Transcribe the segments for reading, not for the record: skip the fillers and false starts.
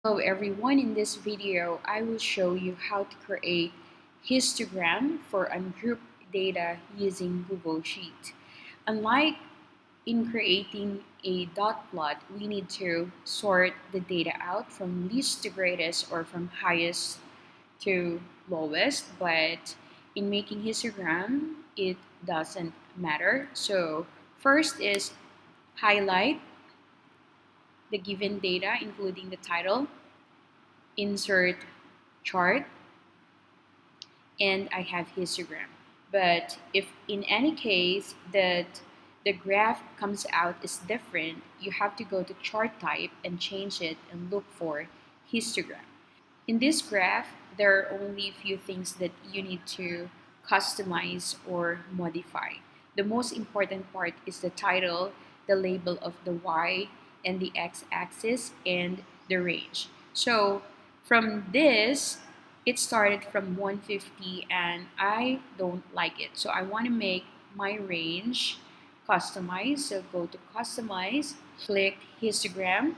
Hello everyone, in this video I will show you how to create histogram for ungrouped data using Google Sheet. Unlike in creating a dot plot, we need to sort the data out from least to greatest or from highest to lowest, but in making histogram it doesn't matter. So first is highlight the given data including the title, insert chart, and I have histogram. But if in any case that the graph comes out is different, you have to go to chart type and change it and look for histogram. In this graph, there are only a few things that you need to customize or modify. The most important part is the title, the label of the Y and the X axis, and the range. So from this, it started from 150 and I don't like it. So I want to make my range customized. So go to customize, click histogram,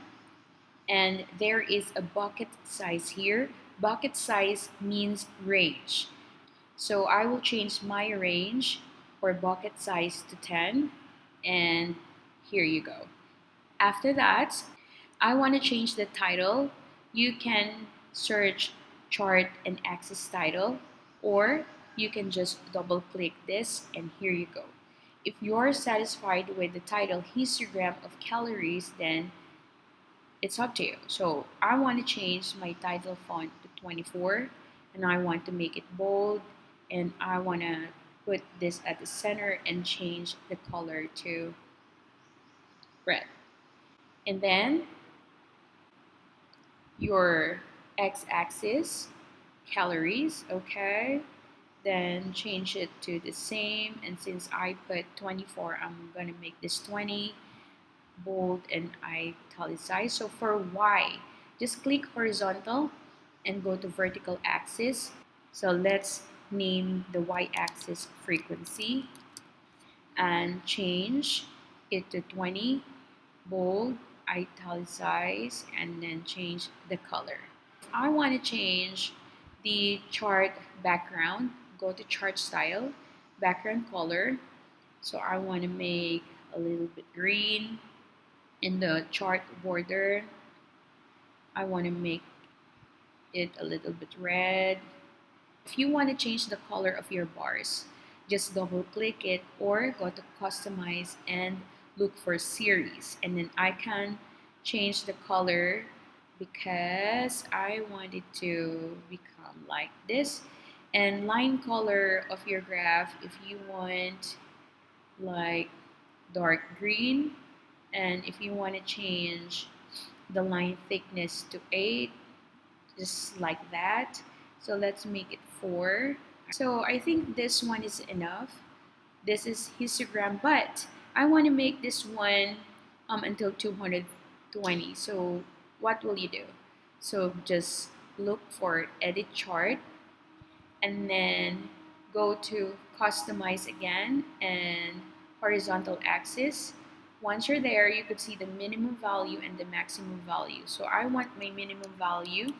and there is a bucket size here. Bucket size means range. So I will change my range or bucket size to 10, and here you go. After that, I want to change the title. You can search chart and axis title, or you can just double click this and here you go. If you're satisfied with the title histogram of calories, then it's up to you. So I want to change my title font to 24 and I want to make it bold and I want to put this at the center and change the color to red. And then your x-axis, calories, okay? Then change it to the same, and since I put 24, I'm gonna make this 20, bold, and italicize. So for Y, just click horizontal and go to vertical axis. So let's name the y-axis frequency and change it to 20, bold, italicize, and then change the color. I want to change the chart background. Go to chart style, background color. So I want to make a little bit green. In the chart border, I want to make it a little bit red. If you want to change the color of your bars, just double click it or go to customize and look for series, and then I can change the color because I want it to become like this. And line color of your graph, if you want like dark green, and if you want to change the line thickness to 8, just like that. So let's make it 4. So I think this one is enough. This is histogram, but I want to make this one until 220. So what will you do? So just look for edit chart and then go to customize again and horizontal axis. Once you're there, you could see the minimum value and the maximum value. So I want my minimum value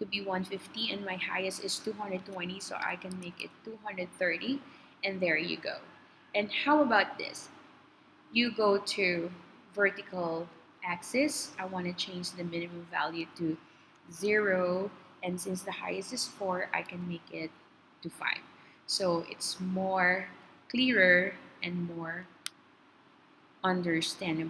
to be 150 and my highest is 220, so I can make it 230, and there you go. And how about this? You go to vertical axis. I want to change the minimum value to 0, and since the highest is 4, I can make it to 5. So it's more clearer and more understandable.